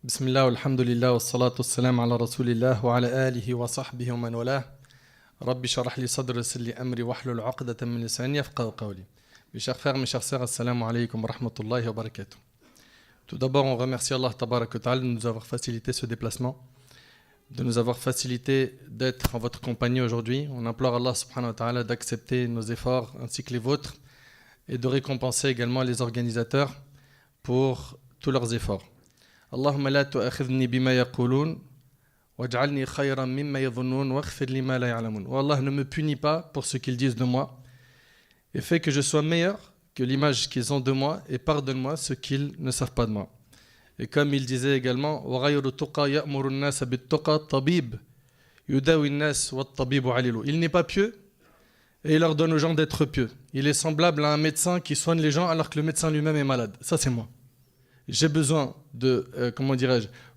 Bismillah, alhamdulillah, wa salatu wassalam ala rasulillah wa ala alihi wa sahbihi wa man walah. Rabbi sharah li sadri wa yassir li amri wahlul 'uqdatan min lisani yafqahu qawli. Mes chers frères, mes chers sœurs, assalamu alaykum wa rahmatullahi wa barakatuh. Tout d'abord, on remercie Allah tabarak wa ta'ala de nous avoir facilité ce déplacement, de nous avoir facilité d'être en votre compagnie aujourd'hui. On implore Allah subhanahu wa ta'ala d'accepter nos efforts ainsi que les vôtres et de récompenser également les organisateurs pour tous leurs efforts. Allahumma la tu'akhidhni bima yaqulun waj'alni khayran mimma yadhunnun waghfir li ma la ya'lamun. Oh Allah, ne me punis pas pour ce qu'ils disent de moi et fais que je sois meilleur que l'image qu'ils ont de moi et pardonne-moi ce qu'ils ne savent pas de moi. Et comme il disait également wa ghayru tuqa ya'muru an-nas bit-tuqa tabib yudawi an-nas wat-tabibu 'alilu. Il n'est pas pieux et il ordonne aux gens d'être pieux. Il est semblable à un médecin qui soigne les gens alors que le médecin lui-même est malade. Ça c'est moi. J'ai besoin de,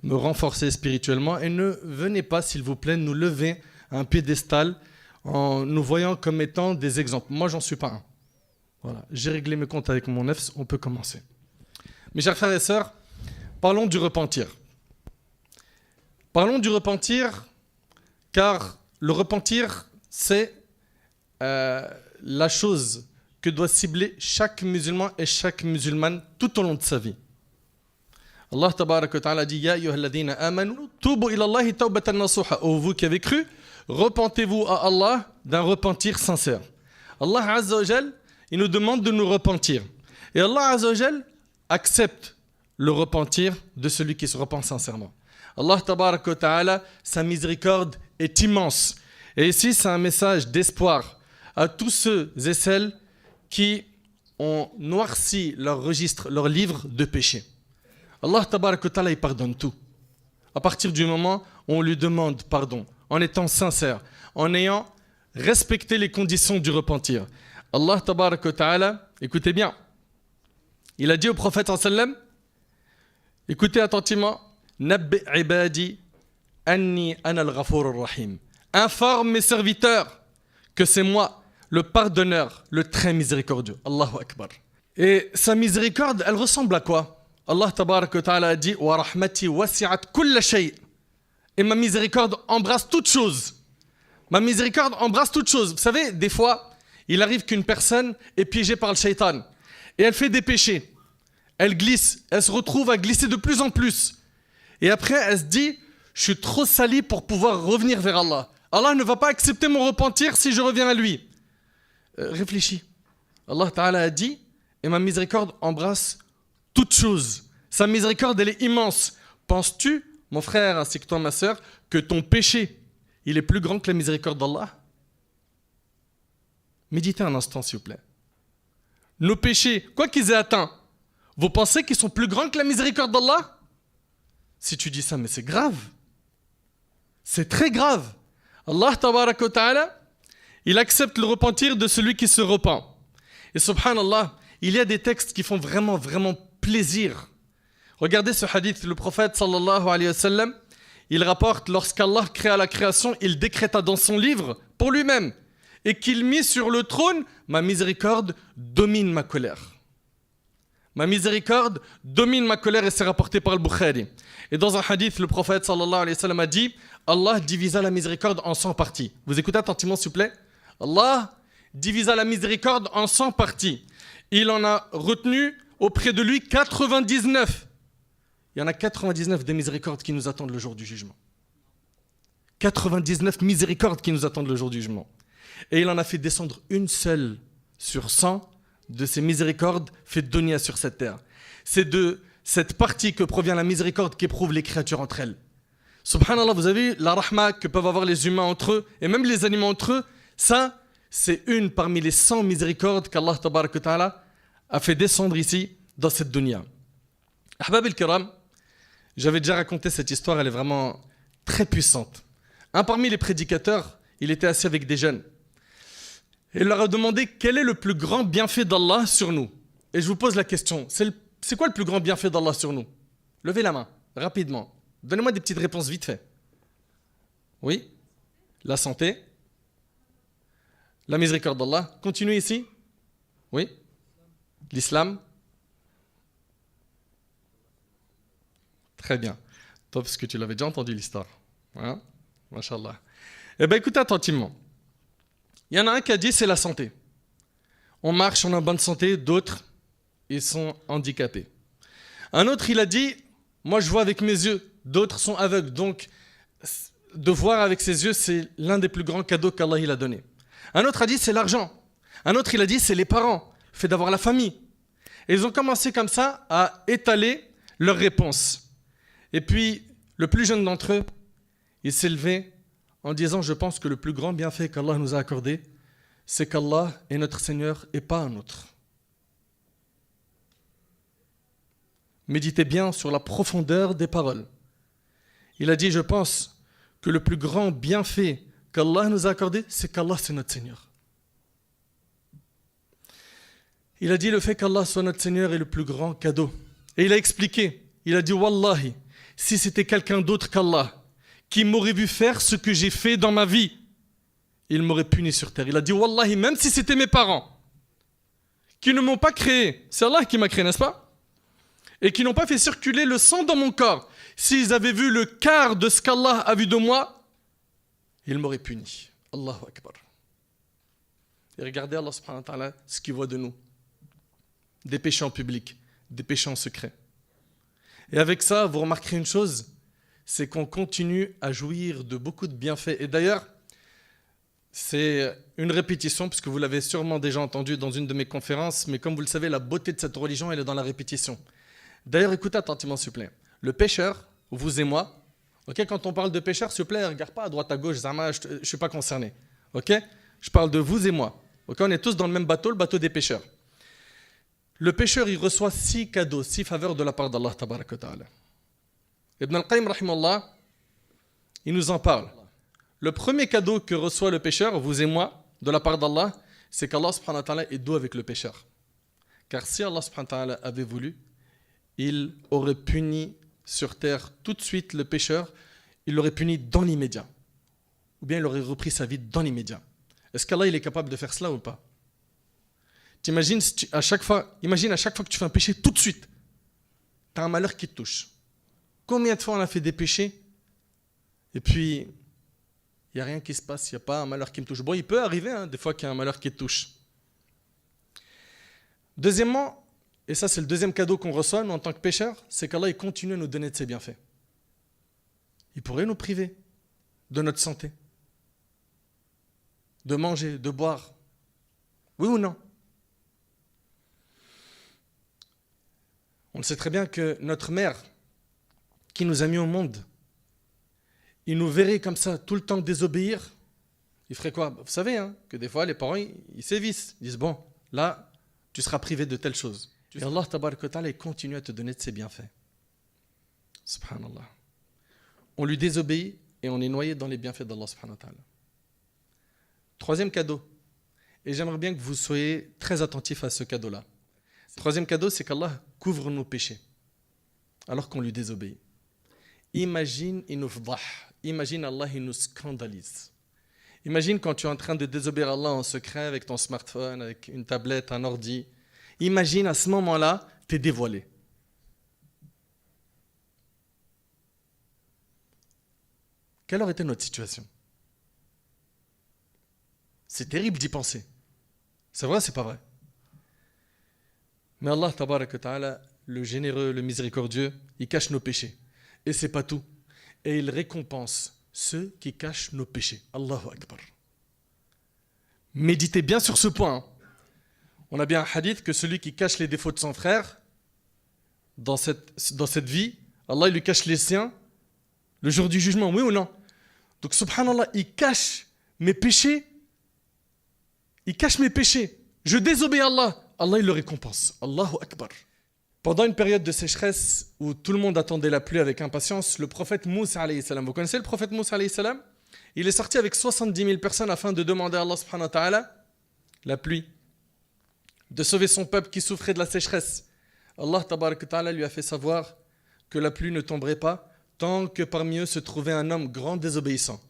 me renforcer spirituellement et ne venez pas, s'il vous plaît, nous lever à un piédestal en nous voyant comme étant des exemples. Moi, j'en suis pas un. Voilà. J'ai réglé mes comptes avec mon nefs, on peut commencer. Mes chers frères et sœurs, parlons du repentir. Parlons du repentir, car le repentir, c'est la chose que doit cibler chaque musulman et chaque musulmane tout au long de sa vie. Allah tabarak wa ta'ala dit Ya ayyuhalladhina amanu tubu ila Allahi tawbatan nasuha. Ô vous qui avez cru, repentez-vous à Allah d'un repentir sincère. Allah Azza wa Jal, il nous demande de nous repentir. Et Allah Azza wa Jal accepte le repentir de celui qui se repent sincèrement. Allah tabarak wa ta'ala, sa miséricorde est immense. Et ici, c'est un message d'espoir à tous ceux et celles qui ont noirci leur registre, leur livre de péché. Allah tabarak wa ta'ala, il pardonne tout. À partir du moment où on lui demande pardon, en étant sincère, en ayant respecté les conditions du repentir. Allah tabarak wa ta'ala, écoutez bien, il a dit au prophète sallam, écoutez attentivement, Nabbi ibadi anni ana al-ghafur ar-rahim. Informe mes serviteurs que c'est moi, le pardonneur, le très miséricordieux. Allahu Akbar. Et sa miséricorde, elle ressemble à quoi? Allah tabarak wa ta'ala a dit wa rahmati wasi'at kulla shay. Et ma miséricorde embrasse toute chose. Ma miséricorde embrasse toute chose. Vous savez, des fois, il arrive qu'une personne est piégée par le shaitan et elle fait des péchés. Elle glisse, elle se retrouve à glisser de plus en plus. Et après, elle se dit je suis trop sali pour pouvoir revenir vers Allah. Allah ne va pas accepter mon repentir si je reviens à lui. Réfléchis. Allah Ta'ala a dit et ma miséricorde embrasse toute chose. Sa miséricorde, elle est immense. Penses-tu, mon frère ainsi que toi, ma sœur, que ton péché, il est plus grand que la miséricorde d'Allah? Méditez un instant, s'il vous plaît. Nos péchés, quoi qu'ils aient atteint, vous pensez qu'ils sont plus grands que la miséricorde d'Allah? Si tu dis ça, mais c'est grave. C'est très grave. Allah tabarak wa ta'ala, il accepte le repentir de celui qui se repent. Et subhanallah, il y a des textes qui font vraiment plaisir. Regardez ce hadith, le prophète sallallahu alayhi wa sallam, il rapporte lorsqu'Allah créa la création, il décréta dans son livre pour lui-même et qu'il mit sur le trône, ma miséricorde domine ma colère. Ma miséricorde domine ma colère et c'est rapporté par le Bukhari. Et dans un hadith, le prophète sallallahu alayhi wa sallam a dit, Allah divisa la miséricorde en 100 parties. Vous écoutez attentivement s'il vous plaît? Allah divisa la miséricorde en 100 parties. Il en a retenu auprès de lui 99. Il y en a 99 des miséricordes qui nous attendent le jour du jugement. 99 miséricordes qui nous attendent le jour du jugement. Et il en a fait descendre une seule sur 100 de ces miséricordes fait dunya sur cette terre. C'est de cette partie que provient la miséricorde qu'éprouvent les créatures entre elles. Subhanallah, vous avez vu la rahma que peuvent avoir les humains entre eux et même les animaux entre eux. Ça, c'est une parmi les 100 miséricordes qu'Allah tabarak wa ta'ala a fait descendre ici dans cette dunya. Ahbab al-Kiram, j'avais déjà raconté cette histoire, elle est vraiment très puissante. Un parmi les prédicateurs, il était assis avec des jeunes. Et il leur a demandé quel est le plus grand bienfait d'Allah sur nous. Et je vous pose la question, c'est quoi le plus grand bienfait d'Allah sur nous? Levez la main, rapidement. Donnez-moi des petites réponses vite fait. Oui? La santé? La miséricorde d'Allah? Continuez ici? Oui? L'islam? Très bien. Toi, parce que tu l'avais déjà entendu l'histoire. Hein? Masha'Allah. Eh bien, écoutez attentivement. Il y en a un qui a dit c'est la santé. On marche, on est en bonne santé, d'autres, ils sont handicapés. Un autre, il a dit, moi je vois avec mes yeux, d'autres sont aveugles. Donc, de voir avec ses yeux, c'est l'un des plus grands cadeaux qu'Allah il a donné. Un autre a dit, c'est l'argent. Un autre, il a dit, c'est les parents, le fait d'avoir la famille. Et ils ont commencé comme ça à étaler leurs réponses. Et puis, le plus jeune d'entre eux, il s'est levé en disant, je pense que le plus grand bienfait qu'Allah nous a accordé, c'est qu'Allah est notre Seigneur et pas un autre. Méditez bien sur la profondeur des paroles. Il a dit, je pense que le plus grand bienfait qu'Allah nous a accordé, c'est qu'Allah c'est notre Seigneur. Il a dit, le fait qu'Allah soit notre Seigneur est le plus grand cadeau. Et il a expliqué, il a dit, Wallahi, si c'était quelqu'un d'autre qu'Allah, qui m'aurait vu faire ce que j'ai fait dans ma vie, il m'aurait puni sur terre. Il a dit, Wallahi, même si c'était mes parents, qui ne m'ont pas créé, c'est Allah qui m'a créé, n'est-ce pas? Et qui n'ont pas fait circuler le sang dans mon corps, s'ils avaient vu le quart de ce qu'Allah a vu de moi, ils m'auraient puni. Allahu Akbar. Et regardez Allah subhanahu wa ta'ala ce qu'il voit de nous. Des péchés en public, des péchés en secret. Et avec ça, vous remarquerez une chose, c'est qu'on continue à jouir de beaucoup de bienfaits. Et d'ailleurs, c'est une répétition, puisque vous l'avez sûrement déjà entendu dans une de mes conférences, mais comme vous le savez, la beauté de cette religion, elle est dans la répétition. D'ailleurs, écoutez attentivement, s'il vous plaît. Le pécheur, vous et moi, okay, quand on parle de pécheur, s'il vous plaît, ne regarde pas à droite, à gauche, Zama, je ne suis pas concerné. Okay? Je parle de vous et moi. Okay? On est tous dans le même bateau, le bateau des pécheurs. Le pécheur, il reçoit 6 cadeaux, 6 faveurs de la part d'Allah tabarak wa ta'ala. Ibn al-Qayyim, rahimahullah, il nous en parle. Le premier cadeau que reçoit le pécheur, vous et moi, de la part d'Allah, c'est qu'Allah subhanahu wa ta'ala est doux avec le pécheur. Car si Allah subhanahu wa ta'ala avait voulu, il aurait puni sur terre tout de suite le pécheur, il l'aurait puni dans l'immédiat. Ou bien il aurait repris sa vie dans l'immédiat. Est-ce qu'Allah il est capable de faire cela ou pas? T'imagines à chaque fois que tu fais un péché, tout de suite, tu as un malheur qui te touche. Combien de fois on a fait des péchés et puis il n'y a rien qui se passe, il n'y a pas un malheur qui me touche. Bon, il peut arriver des fois qu'il y a un malheur qui te touche. Deuxièmement, et ça c'est le deuxième cadeau qu'on reçoit, nous en tant que pécheurs, c'est qu'Allah il continue à nous donner de ses bienfaits. Il pourrait nous priver de notre santé, de manger, de boire. Oui ou non? On le sait très bien que notre mère, qui nous a mis au monde, il nous verrait comme ça tout le temps désobéir, il ferait quoi? Vous savez que des fois les parents ils sévissent, ils disent bon, là tu seras privé de telle chose. Et Allah tabarak wa ta'ala il continue à te donner de ses bienfaits. Subhanallah. On lui désobéit et on est noyé dans les bienfaits d'Allah subhanahu wa ta'ala. Troisième cadeau, et j'aimerais bien que vous soyez très attentifs à ce cadeau-là. Troisième cadeau, c'est qu'Allah couvre nos péchés alors qu'on lui désobéit. Imagine Allah il nous scandalise. Imagine quand tu es en train de désobéir à Allah en secret avec ton smartphone, avec une tablette, un ordi. Imagine à ce moment-là, tu es dévoilé. Quelle aurait été notre situation? C'est terrible d'y penser. C'est vrai, c'est pas vrai. Mais Allah, tabarak wa ta'ala, le généreux, le miséricordieux, il cache nos péchés. Et c'est pas tout. Et il récompense ceux qui cachent nos péchés. Allahu Akbar. Méditez bien sur ce point. On a bien un hadith que celui qui cache les défauts de son frère, dans cette vie, Allah il lui cache les siens le jour du jugement, oui ou non? Donc subhanallah, il cache mes péchés. Il cache mes péchés. Je désobéis à Allah. Allah il le récompense. Allahu Akbar. Pendant une période de sécheresse où tout le monde attendait la pluie avec impatience, le prophète Moussa alayhi salam, vous connaissez le prophète Moussa alayhi salam? Il est sorti avec 70 000 personnes afin de demander à Allah subhanahu wa ta'ala la pluie, de sauver son peuple qui souffrait de la sécheresse. Allah tabarak wa ta'ala lui a fait savoir que la pluie ne tomberait pas tant que parmi eux se trouvait un homme grand désobéissant,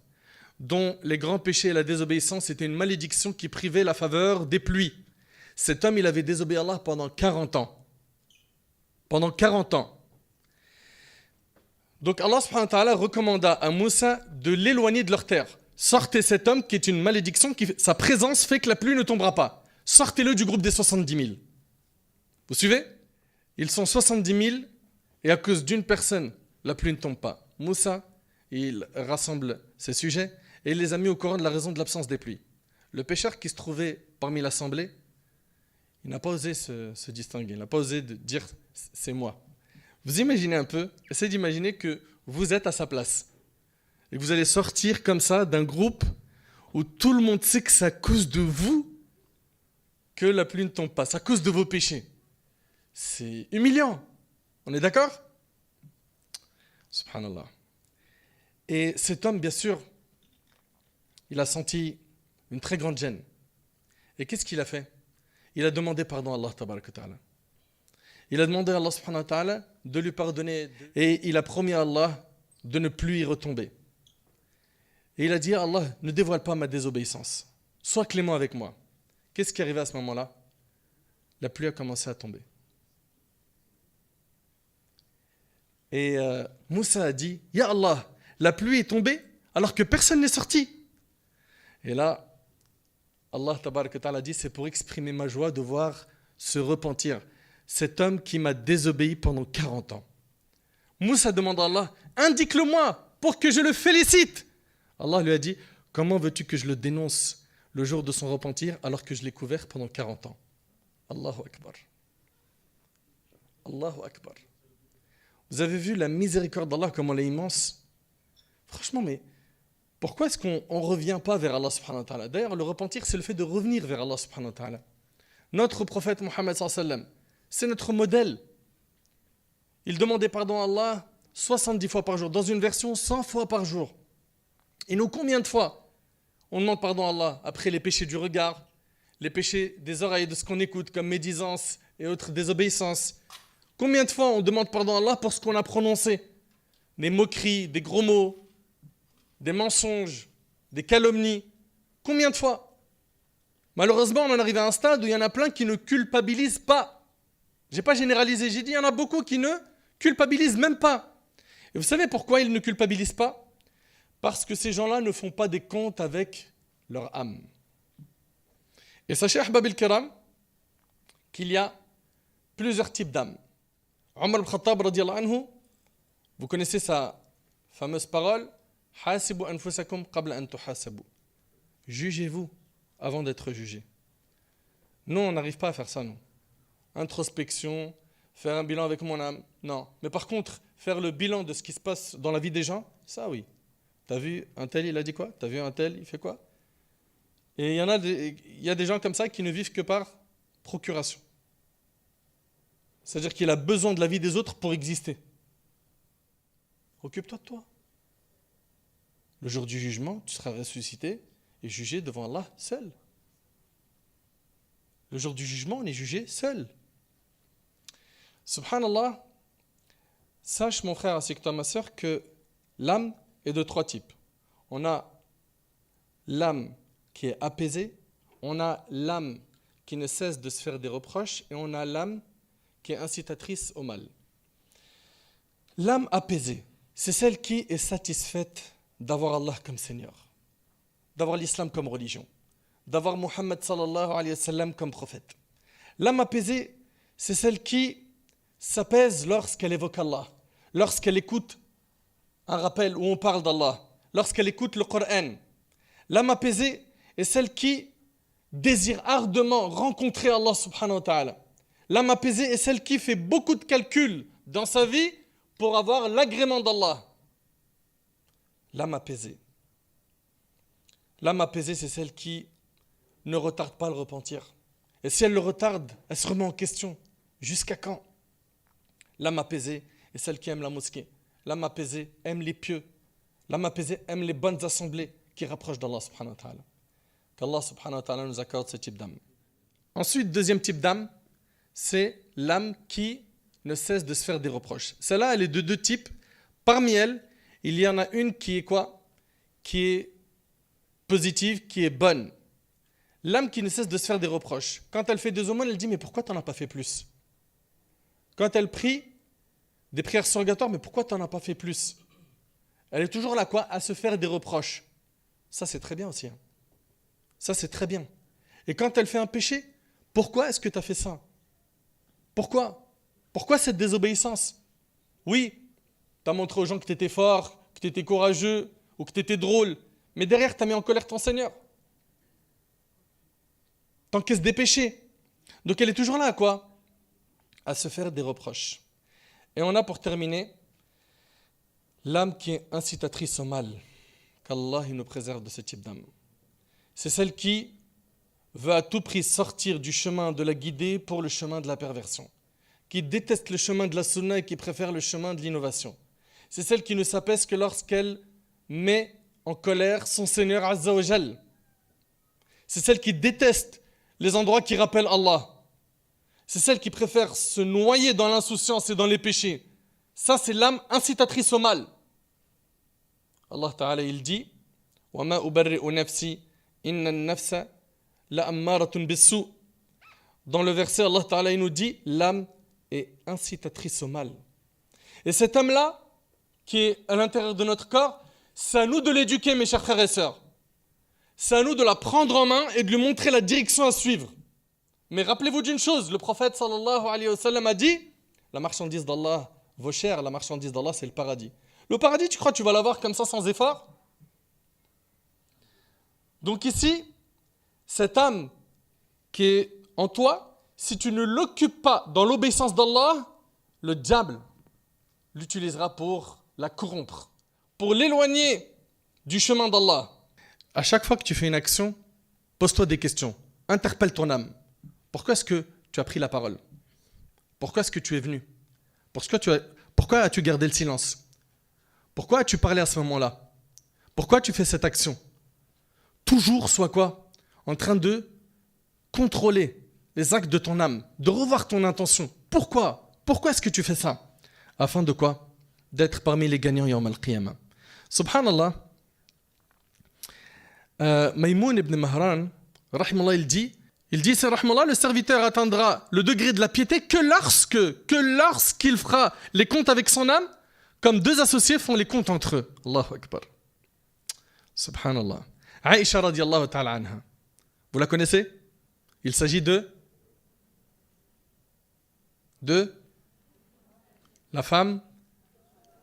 dont les grands péchés et la désobéissance étaient une malédiction qui privait la faveur des pluies. Cet homme, il avait désobéi à Allah pendant 40 ans. Pendant 40 ans. Donc Allah subhanahu wa ta'ala recommanda à Moussa de l'éloigner de leur terre. Sortez cet homme qui est une malédiction, sa présence fait que la pluie ne tombera pas. Sortez-le du groupe des 70 000. Vous suivez? Ils sont 70 000 et à cause d'une personne, la pluie ne tombe pas. Moussa, il rassemble ses sujets et il les a mis au courant de la raison de l'absence des pluies. Le pécheur qui se trouvait parmi l'assemblée, il n'a pas osé se distinguer, il n'a pas osé dire « c'est moi ». Vous imaginez un peu, essayez d'imaginer que vous êtes à sa place et que vous allez sortir comme ça d'un groupe où tout le monde sait que c'est à cause de vous que la pluie ne tombe pas, c'est à cause de vos péchés. C'est humiliant, on est d'accord? Subhanallah. Et cet homme, bien sûr, il a senti une très grande gêne. Et qu'est-ce qu'il a fait? Il a demandé pardon à Allah tabaraka wa ta'ala. Il a demandé à Allah subhanahu wa ta'ala de lui pardonner et il a promis à Allah de ne plus y retomber. Et il a dit à Allah, ne dévoile pas ma désobéissance. Sois clément avec moi. Qu'est-ce qui est arrivé à ce moment-là? La pluie a commencé à tomber. Et Moussa a dit, Ya Allah, la pluie est tombée alors que personne n'est sorti. Et là, Allah tabaraka wa ta'ala dit, c'est pour exprimer ma joie de voir se repentir cet homme qui m'a désobéi pendant 40 ans. Moussa demande à Allah, indique-le-moi pour que je le félicite. Allah lui a dit, comment veux-tu que je le dénonce le jour de son repentir alors que je l'ai couvert pendant 40 ans? Allahu Akbar. Allahu Akbar. Vous avez vu la miséricorde d'Allah, comment elle est immense? Franchement, mais pourquoi est-ce qu'on ne revient pas vers Allah subhanahu wa ta'ala? D'ailleurs, le repentir, c'est le fait de revenir vers Allah subhanahu wa ta'ala. Notre prophète Mohammed sallallahu alayhi wa sallam, c'est notre modèle. Il demandait pardon à Allah 70 fois par jour, dans une version 100 fois par jour. Et nous, combien de fois on demande pardon à Allah après les péchés du regard, les péchés des oreilles, de ce qu'on écoute, comme médisance et autres désobéissances? Combien de fois on demande pardon à Allah pour ce qu'on a prononcé? Des moqueries, des gros mots, des mensonges, des calomnies. Combien de fois? Malheureusement, on en arrive à un stade où il y en a plein qui ne culpabilisent pas. Je n'ai pas généralisé, j'ai dit il y en a beaucoup qui ne culpabilisent même pas. Et vous savez pourquoi ils ne culpabilisent pas? Parce que ces gens-là ne font pas des comptes avec leur âme. Et sachez, Ahbab al-Kiram, qu'il y a plusieurs types d'âmes. Omar al-Khattab, radiyallahu anhu, vous connaissez sa fameuse parole, Hasibu anfusakum qabla an tuhasabu. Jugez-vous avant d'être jugés. Nous, on n'arrive pas à faire ça, non. Introspection, faire un bilan avec mon âme, non. Mais par contre, faire le bilan de ce qui se passe dans la vie des gens, ça oui. T'as vu un tel, il a dit quoi? T'as vu un tel, il fait quoi? Et il y a des gens comme ça qui ne vivent que par procuration. C'est-à-dire qu'il a besoin de la vie des autres pour exister. Occupe-toi de toi. Le jour du jugement, tu seras ressuscité et jugé devant Allah seul. Le jour du jugement, on est jugé seul. Subhanallah, sache mon frère ainsi que toi ma soeur que l'âme est de trois types. On a l'âme qui est apaisée, on a l'âme qui ne cesse de se faire des reproches et on a l'âme qui est incitatrice au mal. L'âme apaisée, c'est celle qui est satisfaite d'avoir Allah comme Seigneur, d'avoir l'islam comme religion, d'avoir Muhammad sallallahu alayhi wa sallam comme prophète. L'âme apaisée, c'est celle qui s'apaise lorsqu'elle évoque Allah, lorsqu'elle écoute un rappel où on parle d'Allah, lorsqu'elle écoute le Coran. L'âme apaisée est celle qui désire ardemment rencontrer Allah subhanahu wa ta'ala. L'âme apaisée est celle qui fait beaucoup de calculs dans sa vie pour avoir l'agrément d'Allah. L'âme apaisée. L'âme apaisée, c'est celle qui ne retarde pas le repentir. Et si elle le retarde, elle se remet en question. Jusqu'à quand? L'âme apaisée est celle qui aime la mosquée. L'âme apaisée aime les pieux. L'âme apaisée aime les bonnes assemblées qui rapprochent d'Allah subhanahu wa ta'ala. Qu'Allah subhanahu wa ta'ala nous accorde ce type d'âme. Ensuite, deuxième type d'âme, c'est l'âme qui ne cesse de se faire des reproches. Celle-là, elle est de deux types. Parmi elles, il y en a une qui est quoi? Qui est positive, qui est bonne. L'âme qui ne cesse de se faire des reproches. Quand elle fait des aumônes, elle dit « Mais pourquoi tu n'en as pas fait plus ?» Quand elle prie, des prières surrogatoires, mais pourquoi tu n'en as pas fait plus? Elle est toujours là, quoi? À se faire des reproches. Ça, c'est très bien aussi. Hein. Ça, c'est très bien. Et quand elle fait un péché, pourquoi est-ce que tu as fait ça? Pourquoi? Pourquoi cette désobéissance? Oui, tu as montré aux gens que tu étais fort, que tu étais courageux ou que tu étais drôle, mais derrière, tu as mis en colère ton Seigneur. T'encaisses des péchés. Donc elle est toujours là, quoi? À se faire des reproches. Et on a pour terminer l'âme qui est incitatrice au mal. Qu'Allah nous préserve de ce type d'âme. C'est celle qui veut à tout prix sortir du chemin de la guidée pour le chemin de la perversion. Qui déteste le chemin de la sunna et qui préfère le chemin de l'innovation. C'est celle qui ne s'apaise que lorsqu'elle met en colère son Seigneur Azza wa Jal. C'est celle qui déteste les endroits qui rappellent Allah. C'est celle qui préfère se noyer dans l'insouciance et dans les péchés. Ça, c'est l'âme incitatrice au mal. Allah Ta'ala, il dit وَمَا أُبَرِّئُ نَفْسِي إِنَّ النَّفْسَ لَأَمَّارَةٌ بِالسُّوءِ. Dans le verset, Allah Ta'ala, il nous dit l'âme est incitatrice au mal. Et cette âme-là, qui est à l'intérieur de notre corps, c'est à nous de l'éduquer, mes chers frères et sœurs. C'est à nous de la prendre en main et de lui montrer la direction à suivre. Mais rappelez-vous d'une chose, le prophète sallallahu alayhi wa sallam a dit, la marchandise d'Allah vaut cher, la marchandise d'Allah c'est le paradis. Le paradis, tu crois que tu vas l'avoir comme ça sans effort? Donc ici, cette âme qui est en toi, si tu ne l'occupes pas dans l'obéissance d'Allah, le diable l'utilisera pour la corrompre, pour l'éloigner du chemin d'Allah. À chaque fois que tu fais une action, pose-toi des questions. Interpelle ton âme. Pourquoi est-ce que tu as pris la parole? Pourquoi est-ce que tu es venu? Pourquoi as-tu gardé le silence? Pourquoi as-tu parlé à ce moment-là? Pourquoi tu fais cette action? Toujours sois quoi? En train de contrôler les actes de ton âme, de revoir ton intention. Pourquoi? Pourquoi est-ce que tu fais ça? Afin de quoi? D'être parmi les gagnants Yawm al-Qiyamah. Subhanallah, Maïmoun ibn Mahran, rahimahullah, il dit, c'est rahimahullah, le serviteur atteindra le degré de la piété que lorsqu'il fera les comptes avec son âme, comme deux associés font les comptes entre eux. Allahu Akbar. Subhanallah. Aïcha radiallahu ta'ala anha. Vous la connaissez? Il s'agit de la femme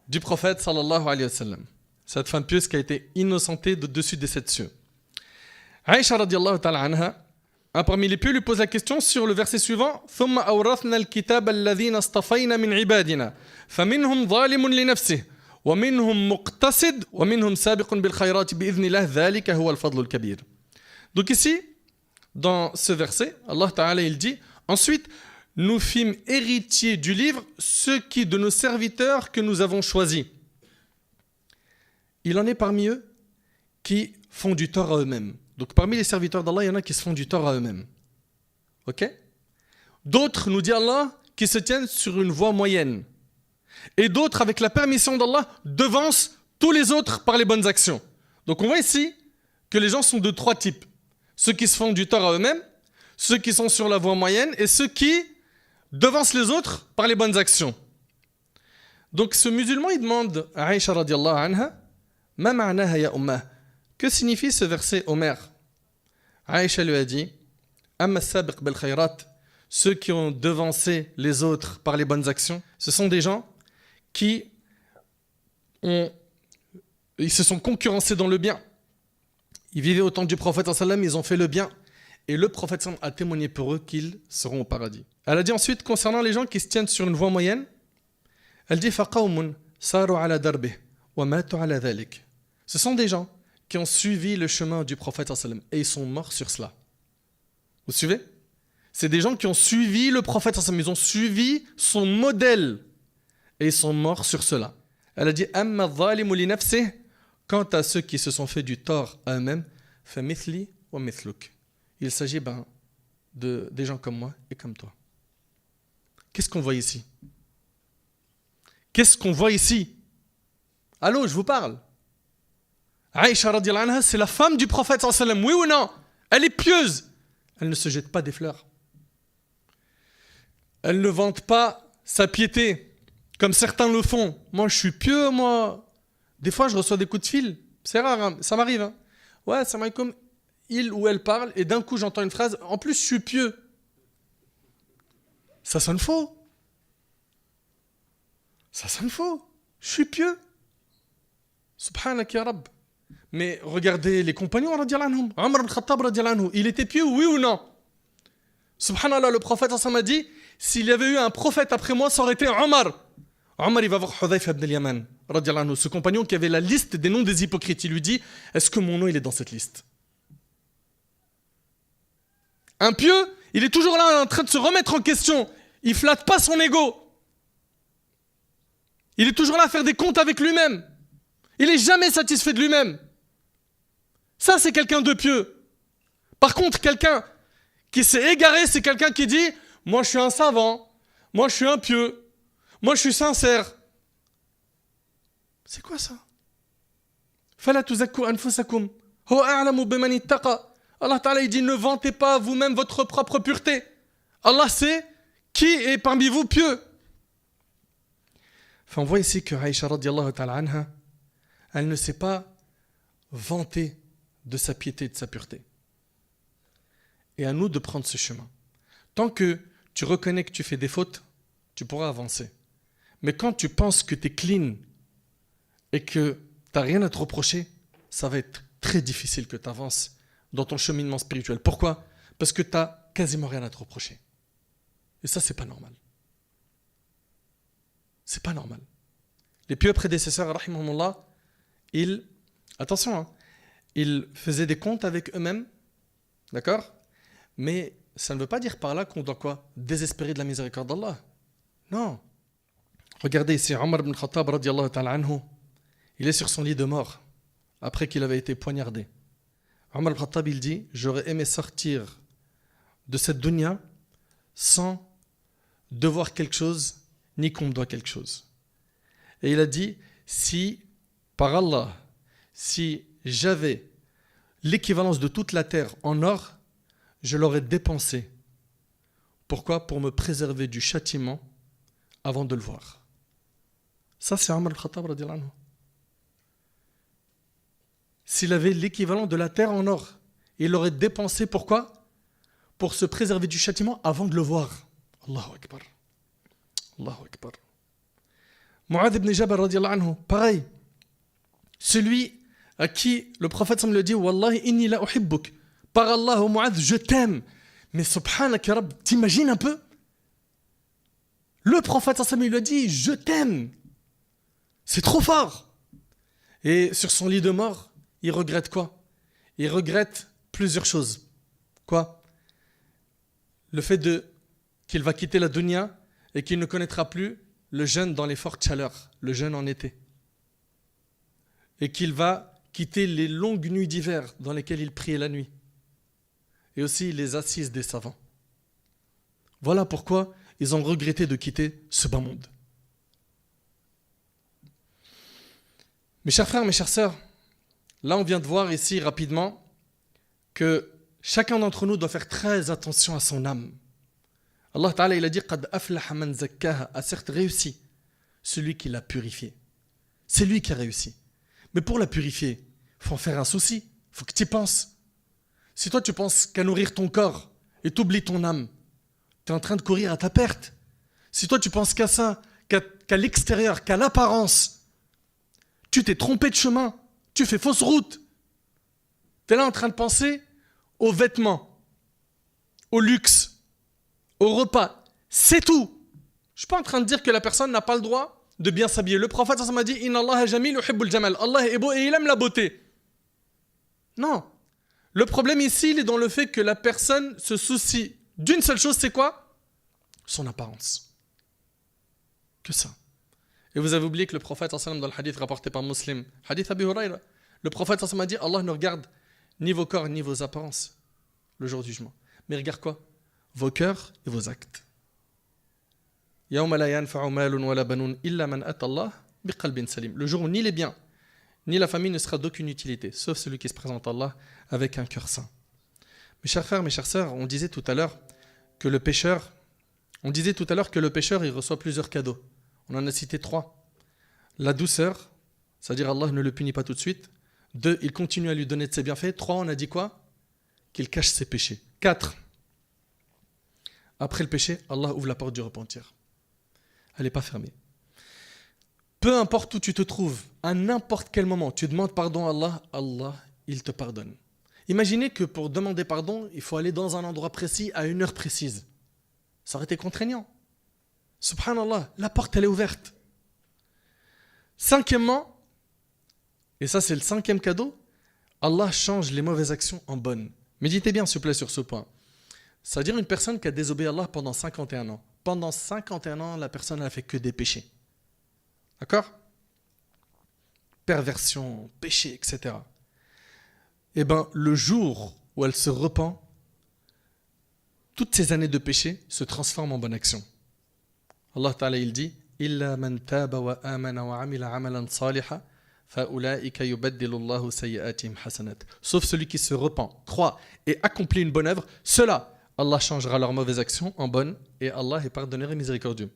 du prophète sallallahu alayhi wa sallam. Cette femme pieuse qui a été innocentée de dessus des sept cieux. Aïcha radiallahu ta'ala anha, un parmi les pieux lui pose la question sur le verset suivant. ثم أورثنا الكتاب الذين اصطفينا من عبادنا فمنهم ظالم لنفسه ومنهم مقتصد ومنهم سابق بالخيرات بإذن الله ذلك هو الفضل الكبير. Donc ici, dans ce verset, Allah Ta'ala il dit, ensuite, nous fîmes héritiers du livre ceux qui de nos serviteurs que nous avons choisis. Il en est parmi eux qui font du tort à eux-mêmes. Donc parmi les serviteurs d'Allah, il y en a qui se font du tort à eux-mêmes. Ok? D'autres, nous dit Allah, qui se tiennent sur une voie moyenne. Et d'autres, avec la permission d'Allah, devancent tous les autres par les bonnes actions. Donc on voit ici que les gens sont de trois types. Ceux qui se font du tort à eux-mêmes, ceux qui sont sur la voie moyenne et ceux qui devancent les autres par les bonnes actions. Donc ce musulman, il demande à Aïcha radiallahu anha, Ma ma'naha ya ummah? Que signifie ce verset ô mère? Aïcha lui a dit, Amma sabiq bil khayrat, ceux qui ont devancé les autres par les bonnes actions, ce sont des gens qui ils se sont concurrencés dans le bien. Ils vivaient au temps du prophète sallam, ils ont fait le bien. Et le prophète sallam a témoigné pour eux qu'ils seront au paradis. Elle a dit ensuite, concernant les gens qui se tiennent sur une voie moyenne, elle dit فَقَوْمٌ سَارُوا عَلَى دَرْبِهِ وَمَاتُوا عَلَى ذَلِكَ. Ce sont des gens qui ont suivi le chemin du prophète sallam et ils sont morts sur cela. Vous suivez? C'est des gens qui ont suivi le prophète sallam, ils ont suivi son modèle et ils sont morts sur cela. Elle a dit أَمَّا الظَّالِمُ لِنَفْسِهِ. Quant à ceux qui se sont fait du tort à eux-mêmes, فَمِثْلِي وَمِثْلُكَ. Il s'agit des gens comme moi et comme toi. Qu'est-ce qu'on voit ici? Qu'est-ce qu'on voit ici? Allô, je vous parle. Aïcha radiallahu anha, c'est la femme du prophète sallallahu alayhi wa sallam, oui ou non? Elle est pieuse. Elle ne se jette pas des fleurs. Elle ne vante pas sa piété. comme certains le font. Moi, je suis pieux, moi. Des fois, je reçois des coups de fil. C'est rare, hein, ça m'arrive. Hein. Ouais, ça m'arrive comme il ou elle parle, et d'un coup, j'entends une phrase. En plus, je suis pieux. Ça sonne faux. Ça sonne faux. Je suis pieux. Subhanak ya Rabb. Mais regardez les compagnons, radiallahu anhum. Omar ibn Khattab, radiallahu anhu. Il était pieux, oui ou non? Subhanallah, le prophète m'a dit, s'il y avait eu un prophète après moi, ça aurait été Omar. Omar, il va voir Hudhayfa ibn al-Yaman, radiallahu anhu, ce compagnon qui avait la liste des noms des hypocrites. Il lui dit, est-ce que mon nom, il est dans cette liste? Un pieux, il est toujours là en train de se remettre en question. Il flatte pas son ego. Il est toujours là à faire des comptes avec lui-même. Il n'est jamais satisfait de lui-même. Ça, c'est quelqu'un de pieux. Par contre, quelqu'un qui s'est égaré, c'est quelqu'un qui dit « Moi, je suis un savant. Moi, je suis un pieux. Moi, je suis sincère. » C'est quoi ça? « Fala tuzakku anfusakum. Huwa a'lamu biman ittaqa. » Allah Ta'ala, il dit « Ne vantez pas vous-même votre propre pureté. » Allah sait qui est parmi vous pieux. Enfin, on voit ici que Aïcha radiallahu ta'ala anha, elle ne s'est pas vantée de sa piété et de sa pureté. Et à nous de prendre ce chemin. Tant que tu reconnais que tu fais des fautes, tu pourras avancer. Mais quand tu penses que tu es clean et que tu n'as rien à te reprocher, ça va être très difficile que tu avances dans ton cheminement spirituel. Pourquoi? Parce que tu n'as quasiment rien à te reprocher. Et ça, c'est pas normal. C'est pas normal. Les pieux prédécesseurs, rahimahumullah, attention, hein, ils faisaient des comptes avec eux-mêmes, d'accord? Mais ça ne veut pas dire par là qu'on doit quoi? Désespérer de la miséricorde d'Allah. Non. Regardez ici, Omar ibn Khattab, radiallahu ta'ala anhu, il est sur son lit de mort, après qu'il avait été poignardé. Omar ibn Khattab, il dit, j'aurais aimé sortir de cette dunya sans devoir quelque chose, ni qu'on me doit quelque chose. Et il a dit, si, par Allah, si j'avais l'équivalence de toute la terre en or, je l'aurais dépensé. Pourquoi? Pour me préserver du châtiment avant de le voir. Ça, c'est Omar al-Khattab radiallahu anhu. S'il avait l'équivalent de la terre en or, il l'aurait dépensé, pourquoi? Pour se préserver du châtiment avant de le voir. Allahu Akbar. Allahu Akbar. Mu'adh ibn Jabal radiallahu anhu, pareil. Celui à qui le prophète me le dit, Wallahi inni la uhibbuk. Par Allah, Mu'adh, je t'aime. Mais subhanak ya Rabb, t'imagines un peu? Le prophète il lui a dit, je t'aime. C'est trop fort. Et sur son lit de mort, il regrette quoi? Il regrette plusieurs choses. Quoi? Le fait qu'il va quitter la dunya et qu'il ne connaîtra plus le jeûne dans les fortes chaleurs, le jeûne en été. Et qu'il va quitter les longues nuits d'hiver dans lesquelles il priait la nuit. Et aussi les assises des savants. Voilà pourquoi ils ont regretté de quitter ce bas monde. Mes chers frères, mes chères sœurs, là on vient de voir ici rapidement que chacun d'entre nous doit faire très attention à son âme. Allah Ta'ala, il a dit Qad aflaha man zakkaha, a certes réussi celui qui l'a purifié. C'est lui qui a réussi. Mais pour la purifier, il faut en faire un souci. Il faut que tu y penses. Si toi tu penses qu'à nourrir ton corps et t'oublies ton âme, tu es en train de courir à ta perte. Si toi tu penses qu'à ça, qu'à l'extérieur, qu'à l'apparence, tu t'es trompé de chemin, tu fais fausse route. Tu es là en train de penser aux vêtements, au luxe, au repas. C'est tout. Je ne suis pas en train de dire que la personne n'a pas le droit de bien s'habiller. Le prophète m'a dit Inna Allah jamil yuhibbul jamal. Allah est beau et il aime la beauté. Non. Le problème ici, il est dans le fait que la personne se soucie d'une seule chose, c'est quoi? Son apparence. Que ça. Et vous avez oublié que le prophète, dans le hadith rapporté par Muslim, hadith Abi Hurayra, le prophète m'a dit Allah ne regarde ni vos corps ni vos apparences le jour du jugement. Mais regarde quoi? Vos cœurs et vos actes. Yawma la yanfa'u malun wala banun illa man ata Allah biqalbin salim. Le jour où ni les biens ni la famille ne sera d'aucune utilité, sauf celui qui se présente à Allah avec un cœur saint. Mes chers frères, mes chères sœurs, on disait tout à l'heure que le pécheur, il reçoit plusieurs cadeaux. On en a cité 3. La douceur, c'est-à-dire Allah ne le punit pas tout de suite. 2, il continue à lui donner de ses bienfaits. 3, on a dit quoi? Qu'il cache ses péchés. 4, après le péché, Allah ouvre la porte du repentir. Elle n'est pas fermée. Peu importe où tu te trouves, à n'importe quel moment, tu demandes pardon à Allah, Allah, il te pardonne. Imaginez que pour demander pardon, il faut aller dans un endroit précis, à une heure précise. Ça aurait été contraignant. Subhanallah, la porte, elle est ouverte. 5e, et ça c'est le 5e cadeau, Allah change les mauvaises actions en bonnes. Méditez bien, s'il vous plaît, sur ce point. C'est-à-dire une personne qui a désobéi à Allah pendant 51 ans. Pendant 51 ans, la personne n'a fait que des péchés. D'accord? Perversion, péché, etc. Eh bien, le jour où elle se repent, toutes ces années de péché se transforment en bonne action. Allah Ta'ala, il dit « Illa man taba wa amana wa amila amalan saliha fa ulaika yubaddilu Allahu sayyi'atihim hasanat » Sauf celui qui se repent, croit et accomplit une bonne œuvre, ceux-là, Allah changera leurs mauvaises actions en bonnes et Allah est pardonneur et miséricordieux.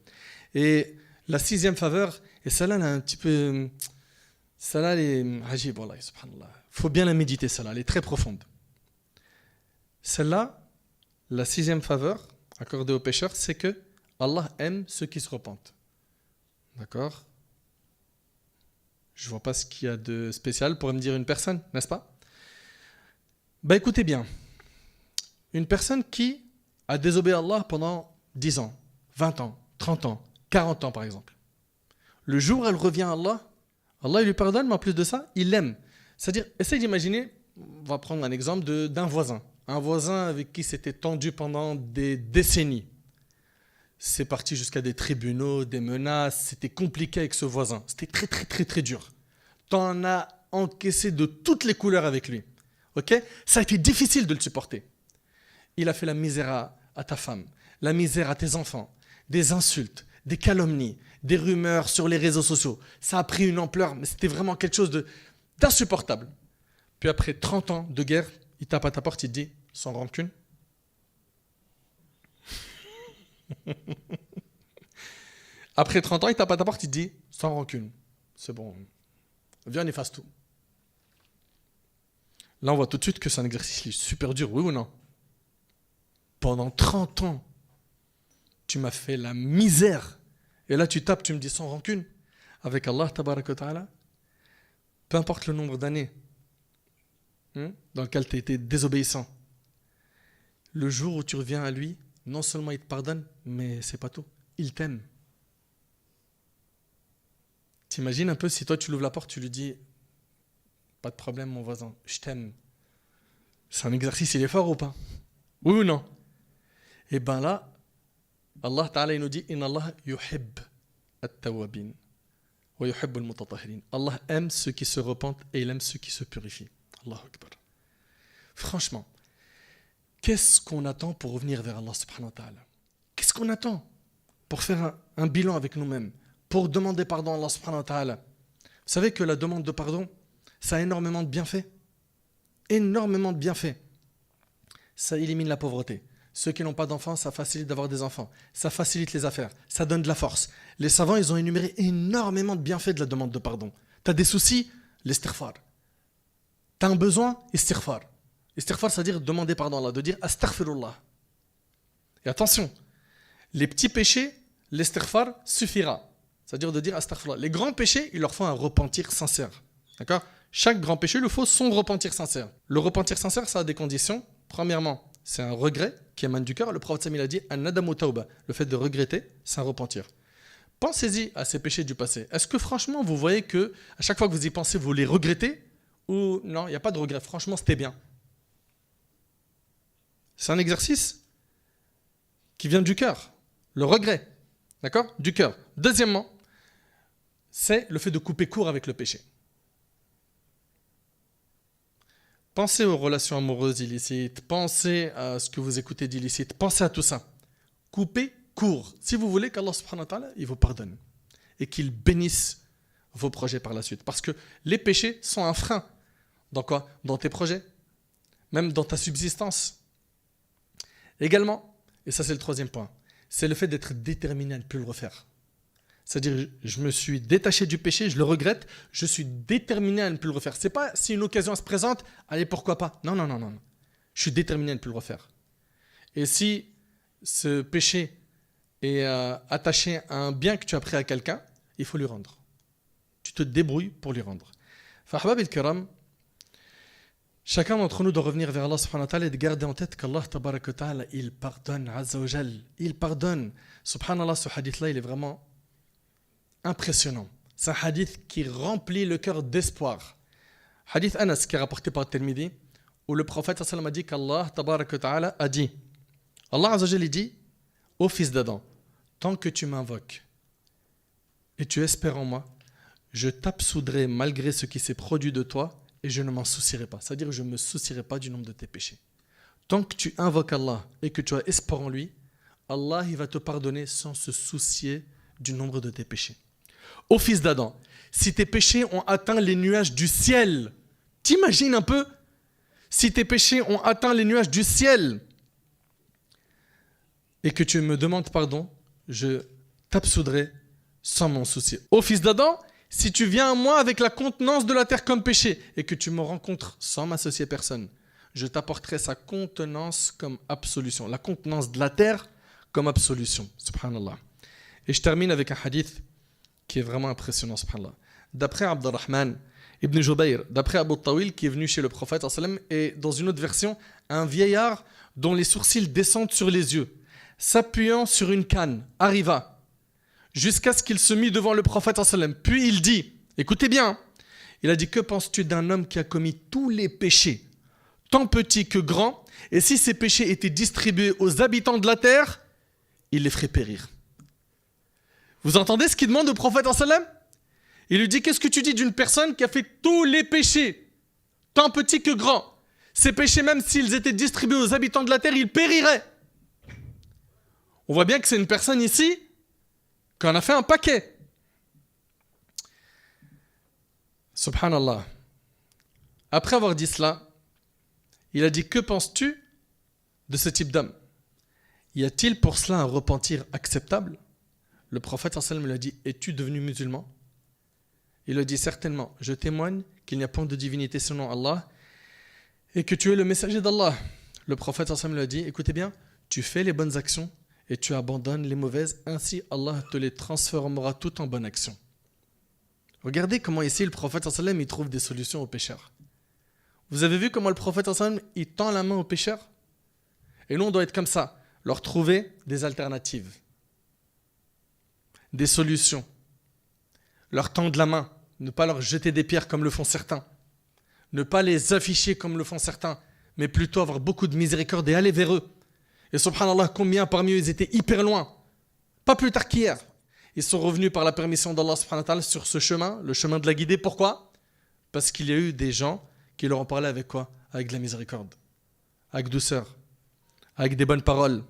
Et la 6e faveur, et celle-là, elle est un petit peu... Celle-là, elle est ajib, wallah, subhanallah. Il faut bien la méditer, celle-là, elle est très profonde. Celle-là, la 6e faveur accordée aux pécheurs, c'est que Allah aime ceux qui se repentent. D'accord? Je ne vois pas ce qu'il y a de spécial pour me dire une personne, n'est-ce pas? Ben écoutez bien. Une personne qui a désobéi à Allah pendant 10 ans, 20 ans, 30 ans, 40 ans par exemple. Le jour où elle revient à Allah, Allah il lui pardonne, mais en plus de ça, il l'aime. C'est-à-dire, essaye d'imaginer, on va prendre un exemple d'un voisin. Un voisin avec qui c'était tendu pendant des décennies. C'est parti jusqu'à des tribunaux, des menaces, c'était compliqué avec ce voisin. C'était très très très très dur. T'en as encaissé de toutes les couleurs avec lui. Ok? Ça a été difficile de le supporter. Il a fait la misère à ta femme, la misère à tes enfants, des insultes, des calomnies, des rumeurs sur les réseaux sociaux. Ça a pris une ampleur, mais c'était vraiment quelque chose d'insupportable. Puis après 30 ans de guerre, il tape à ta porte, il te dit, sans rancune. Après 30 ans, il tape à ta porte, il te dit, sans rancune. C'est bon, viens, on efface tout. Là, on voit tout de suite que c'est un exercice super dur, oui ou non? Pendant 30 ans, tu m'as fait la misère. Et là, tu tapes, tu me dis sans rancune. Avec Allah, tabaraka wa ta'ala, peu importe le nombre d'années dans lequel tu as été désobéissant, le jour où tu reviens à lui, non seulement il te pardonne, mais c'est pas tout. Il t'aime. T'imagines un peu si toi tu l'ouvres la porte, tu lui dis pas de problème mon voisin, je t'aime. C'est un exercice, il est fort ou pas? Oui ou non? Et bien là, Allah Ta'ala il nous dit Inna Allah yuhib at-tawabin wa yuhib al-mutatahhirin. Allah aime ceux qui se repentent et il aime ceux qui se purifient. Allahu Akbar. Franchement, qu'est-ce qu'on attend pour revenir vers Allah subhanahu wa ta'ala? Qu'est-ce qu'on attend pour faire un bilan avec nous-mêmes, pour demander pardon à Allah subhanahu wa ta'ala? Vous savez que la demande de pardon, ça a énormément de bienfaits. Énormément de bienfaits. Ça élimine la pauvreté. Ceux qui n'ont pas d'enfants, ça facilite d'avoir des enfants. Ça facilite les affaires. Ça donne de la force. Les savants, ils ont énuméré énormément de bienfaits de la demande de pardon. Tu as des soucis, l'istighfar. Tu as un besoin, istighfar. Istighfar, c'est-à-dire demander pardon à Allah, de dire astaghfirullah. Et attention, les petits péchés, l'istighfar suffira. C'est-à-dire de dire astaghfirullah. Les grands péchés, il leur faut un repentir sincère. D'accord? Chaque grand péché, il lui faut son repentir sincère. Le repentir sincère, ça a des conditions. Premièrement, c'est un regret qui émane du cœur. Le prophète il a dit an-nadamu tawba. Le fait de regretter, c'est un repentir. Pensez-y à ces péchés du passé. Est-ce que franchement, vous voyez que à chaque fois que vous y pensez, vous les regrettez? Ou non, il n'y a pas de regret. Franchement, c'était bien. C'est un exercice qui vient du cœur. Le regret. D'accord? Du cœur. Deuxièmement, c'est le fait de couper court avec le péché. Pensez aux relations amoureuses illicites, pensez à ce que vous écoutez d'illicite, pensez à tout ça. Coupez court. Si vous voulez qu'Allah subhanahu wa ta'ala, il vous pardonne et qu'il bénisse vos projets par la suite. Parce que les péchés sont un frein. Dans quoi? Dans tes projets, même dans ta subsistance. Également, et ça c'est le troisième point, c'est le fait d'être déterminé à ne plus le refaire. C'est-à-dire, je me suis détaché du péché, je le regrette, je suis déterminé à ne plus le refaire. C'est pas si une occasion se présente, allez, pourquoi pas. Non, non, non, non. Je suis déterminé à ne plus le refaire. Et si ce péché est attaché à un bien que tu as pris à quelqu'un, il faut lui rendre. Tu te débrouilles pour lui rendre. Fahbab al-Kiram, chacun d'entre nous doit revenir vers Allah subhanahu wa ta'ala et de garder en tête qu'Allah tabarak wa ta'ala, il pardonne, azza wa jal, il pardonne. Subhanallah, ce hadith-là, il est vraiment impressionnant. C'est un hadith qui remplit le cœur d'espoir. Hadith Anas qui est rapporté par Tirmidhi, où le prophète sallallahu alayhi wa sallam a dit qu'Allah tabarak wa ta'ala a dit, Allah azza wa jal dit, ô fils d'Adam, tant que tu m'invoques et tu espères en moi, je t'absoudrai malgré ce qui s'est produit de toi et je ne m'en soucierai pas. C'est-à-dire que je ne me soucierai pas du nombre de tes péchés. Tant que tu invoques Allah et que tu as espoir en lui, Allah il va te pardonner sans se soucier du nombre de tes péchés. Ô fils d'Adam, si tes péchés ont atteint les nuages du ciel, t'imagines un peu? Si tes péchés ont atteint les nuages du ciel et que tu me demandes pardon, je t'absoudrai sans m'en soucier. Ô fils d'Adam, si tu viens à moi avec la contenance de la terre comme péché et que tu me rencontres sans m'associer personne, je t'apporterai sa contenance comme absolution. La contenance de la terre comme absolution. Subhanallah. Et je termine avec un hadith qui est vraiment impressionnant. Subhanallah. D'après Abdurrahman ibn Jubayr, d'après Abu Tawil qui est venu chez le prophète et dans une autre version, un vieillard dont les sourcils descendent sur les yeux, s'appuyant sur une canne, arriva jusqu'à ce qu'il se mit devant le prophète. Puis il dit, écoutez bien, il a dit, que penses-tu d'un homme qui a commis tous les péchés, tant petits que grands, et si ces péchés étaient distribués aux habitants de la terre, il les ferait périr. Vous entendez ce qu'il demande au prophète? Il lui dit, qu'est-ce que tu dis d'une personne qui a fait tous les péchés, tant petits que grands? Ces péchés, même s'ils étaient distribués aux habitants de la terre, ils périraient. On voit bien que c'est une personne ici qui en a fait un paquet. Subhanallah. Après avoir dit cela, il a dit, que penses-tu de ce type d'homme? Y a-t-il pour cela un repentir acceptable? Le prophète lui a dit, es-tu devenu musulman? Il a dit, certainement, je témoigne qu'il n'y a point de divinité selon Allah et que tu es le messager d'Allah. Le prophète lui a dit, écoutez bien, tu fais les bonnes actions et tu abandonnes les mauvaises, ainsi Allah te les transformera toutes en bonnes actions. Regardez comment ici le prophète il trouve des solutions aux pécheurs. Vous avez vu comment le prophète il tend la main aux pécheurs? Et nous on doit être comme ça, leur trouver des alternatives, des solutions, leur tendre la main, ne pas leur jeter des pierres comme le font certains, ne pas les afficher comme le font certains, mais plutôt avoir beaucoup de miséricorde et aller vers eux. Et subhanallah, combien parmi eux ils étaient hyper loin. Pas plus tard qu'hier. Ils sont revenus par la permission d'Allah subhanahu wa ta'ala sur ce chemin, le chemin de la guidée. Pourquoi? Parce qu'il y a eu des gens qui leur ont parlé avec quoi? Avec de la miséricorde, avec douceur, avec des bonnes paroles.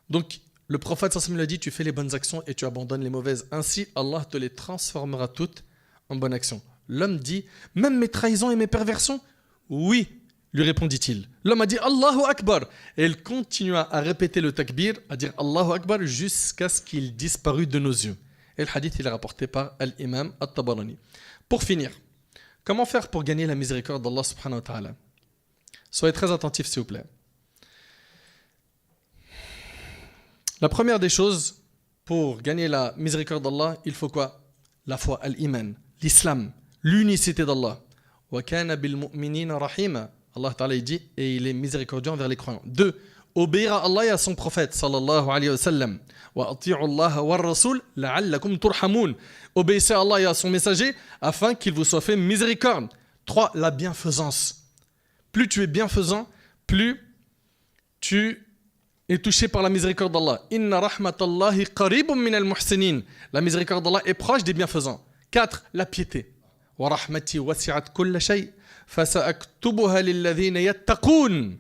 Donc, le prophète sallallahu alayhi wa sallam a dit, tu fais les bonnes actions et tu abandonnes les mauvaises. Ainsi, Allah te les transformera toutes en bonnes actions. L'homme dit, même mes trahisons et mes perversions? Oui, lui répondit-il. L'homme a dit Allahu Akbar. Et il continua à répéter le takbir, à dire Allahu Akbar jusqu'à ce qu'il disparut de nos yeux. Et le hadith il est rapporté par l'imam At-Tabarani. Pour finir, comment faire pour gagner la miséricorde d'Allah subhanahu wa ta'ala? Soyez très attentifs s'il vous plaît. La première des choses, pour gagner la miséricorde d'Allah, il faut quoi? La foi, l'iman, l'islam, l'unicité d'Allah. Wa kana bil mu'minina rahima. Allah Ta'ala dit, et il est miséricordieux envers les croyants. 2. Obéir à Allah et à son prophète, sallallahu alayhi wa sallam. Wa ati'u Allah wa rasul la'allakum turhamun. Obéissez à Allah et à son messager afin qu'il vous soit fait miséricorde. 3. La bienfaisance. Plus tu es bienfaisant, plus tu es touché par la miséricorde d'Allah. Inna rahmatallahi qaribun minal muhsinin. La miséricorde d'Allah est proche des bienfaisants. 4. La piété. Wa rahmati wasi'at kulla shay. فَسَأَكْتُبُهَا لِلَّذِينَ يَتَّقُونَ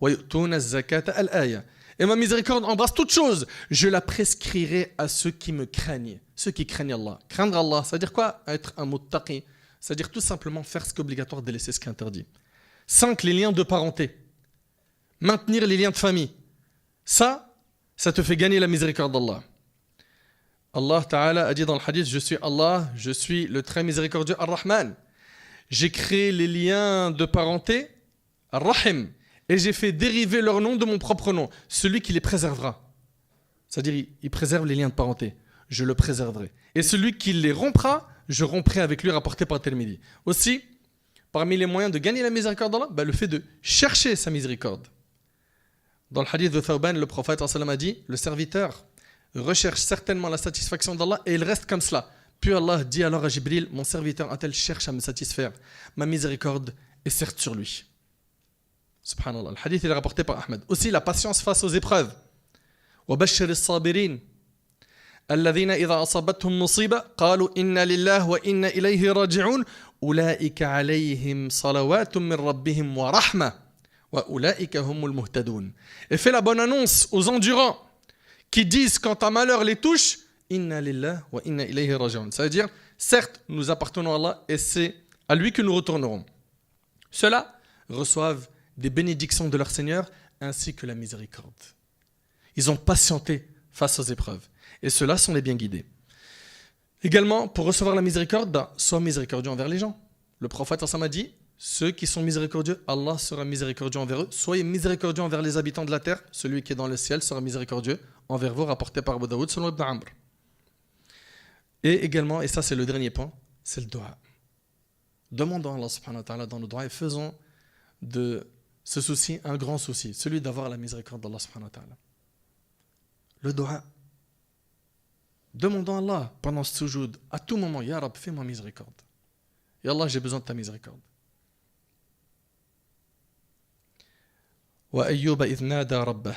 وَيُؤْتُونَ الزَّكَاةَ الْآيَةَ. Et ma miséricorde embrasse toute chose. Je la prescrirai à ceux qui me craignent. Ceux qui craignent Allah. Craindre Allah, ça veut dire quoi? Être un muttaqi. Ça veut dire tout simplement faire ce qui est obligatoire, délaisser ce qui est interdit. 5. Les liens de parenté. Maintenir les liens de famille. Ça te fait gagner la miséricorde d'Allah. Allah Ta'ala a dit dans le hadith, je suis Allah, je suis le très miséricordieux Ar-Rahman. J'ai créé les liens de parenté, Ar-Rahim, et j'ai fait dériver leur nom de mon propre nom, celui qui les préservera. C'est-à-dire, il préserve les liens de parenté, je le préserverai. Et celui qui les rompra, je romprai avec lui, rapporté par Tirmidhi. Aussi, parmi les moyens de gagner la miséricorde d'Allah, le fait de chercher sa miséricorde. Dans le hadith de Thawban, le prophète a dit, le serviteur recherche certainement la satisfaction d'Allah et il reste comme cela. Puis Allah dit alors à Jibril, mon serviteur un tel cherche à me satisfaire. Ma miséricorde est certes sur lui. Subhanallah. Le hadith est rapporté par Ahmed. Aussi la patience face aux épreuves. وَبَشِّرِ الصَّابِرِينَ الَّذِينَ إِذَا أَصَابَتْهُمْ مُصِيبَةٌ قَالُوا إِنَّا لِلَّهِ وَإِنَّا إِلَيْهِ رَاجِعُونَ أُولَئِكَ عَلَيْهِمْ صَلَوَاتٌ مِّن رَّبِّهِمْ وَرَحْمَةٌ وَأُولَئِكَ هُمُ الْمُهْتَدُونَ. Et fait la bonne annonce aux endurants qui disent quand un malheur les touche, Inna lillah wa inna ilayhi raji'un. Ça veut dire, certes, nous appartenons à Allah et c'est à lui que nous retournerons. Ceux-là reçoivent des bénédictions de leur Seigneur ainsi que la miséricorde. Ils ont patienté face aux épreuves. Et ceux-là sont les bien guidés. Également, pour recevoir la miséricorde, sois miséricordieux envers les gens. Le prophète a dit, ceux qui sont miséricordieux, Allah sera miséricordieux envers eux. Soyez miséricordieux envers les habitants de la terre. Celui qui est dans le ciel sera miséricordieux envers vous, rapporté par Abu Daoud selon Ibn Amr. Et également, et ça c'est le dernier point, c'est le dua. Demandons à Allah subhanahu wa ta'ala dans le dua et faisons de ce souci un grand souci, celui d'avoir la miséricorde d'Allah subhanahu wa ta'ala. Le dua. Demandons à Allah pendant ce sujoud, à tout moment, Ya Rab, fais-moi miséricorde. Ya Allah, j'ai besoin de ta miséricorde. وأيوب إذ نادى ربه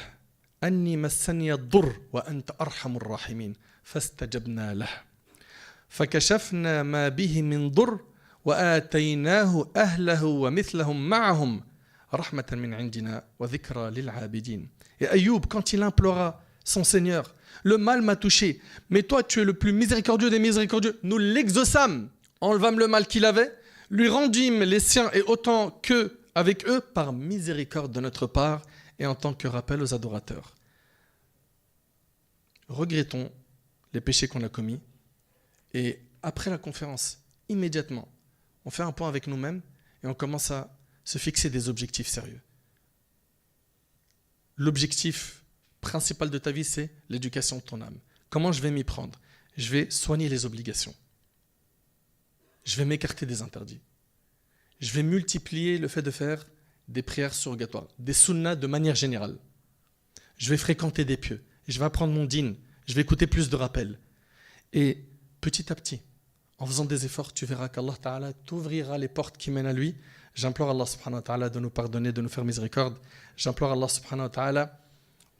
أني مسني الضر وأنت أرحم الراحمين فاستجبنا له فكشفنا ما به من ضر وآتيناه أهله ومثلهم معهم رحمة من عندنا وذكرى للعابدين. Et Ayoub, quand il implora son Seigneur, le mal m'a touché, mais toi tu es le plus miséricordieux des miséricordieux. Nous l'exaucâmes, enlevâmes le mal qu'il avait, lui rendîmes les siens et autant qu'eux avec eux par miséricorde de notre part et en tant que rappel aux adorateurs. Regrettons les péchés qu'on a commis et après la conférence, immédiatement, on fait un point avec nous-mêmes et on commence à se fixer des objectifs sérieux. L'objectif principal de ta vie, c'est l'éducation de ton âme. Comment je vais m'y prendre? Je vais soigner les obligations. Je vais m'écarter des interdits. Je vais multiplier le fait de faire des prières surrogatoires, des sunnas de manière générale. Je vais fréquenter des pieux. Je vais apprendre mon dîn. Je vais écouter plus de rappels. Et petit à petit, en faisant des efforts, tu verras qu'Allah Ta'ala t'ouvrira les portes qui mènent à lui. J'implore Allah Subhanahu wa Ta'ala de nous pardonner, de nous faire miséricorde. J'implore Allah Subhanahu wa Ta'ala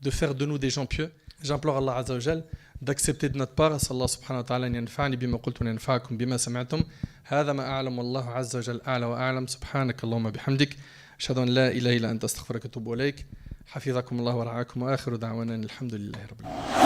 de faire de nous des gens pieux. J'implore Allah Azza wa Jal d'accepter de notre part. Allah Subhanahu wa Ta'ala an yanfa'ani bima qultu wa yanfa'akum bima sami'tum. هذا ما أعلم والله عز وجل أعلى وأعلم سبحانك اللهم بحمدك أشهد أن لا إله إلا أنت أستغفرك وأتوب إليك حفظكم الله ورعاكم وآخر دعوانا الحمد لله رب العالمين.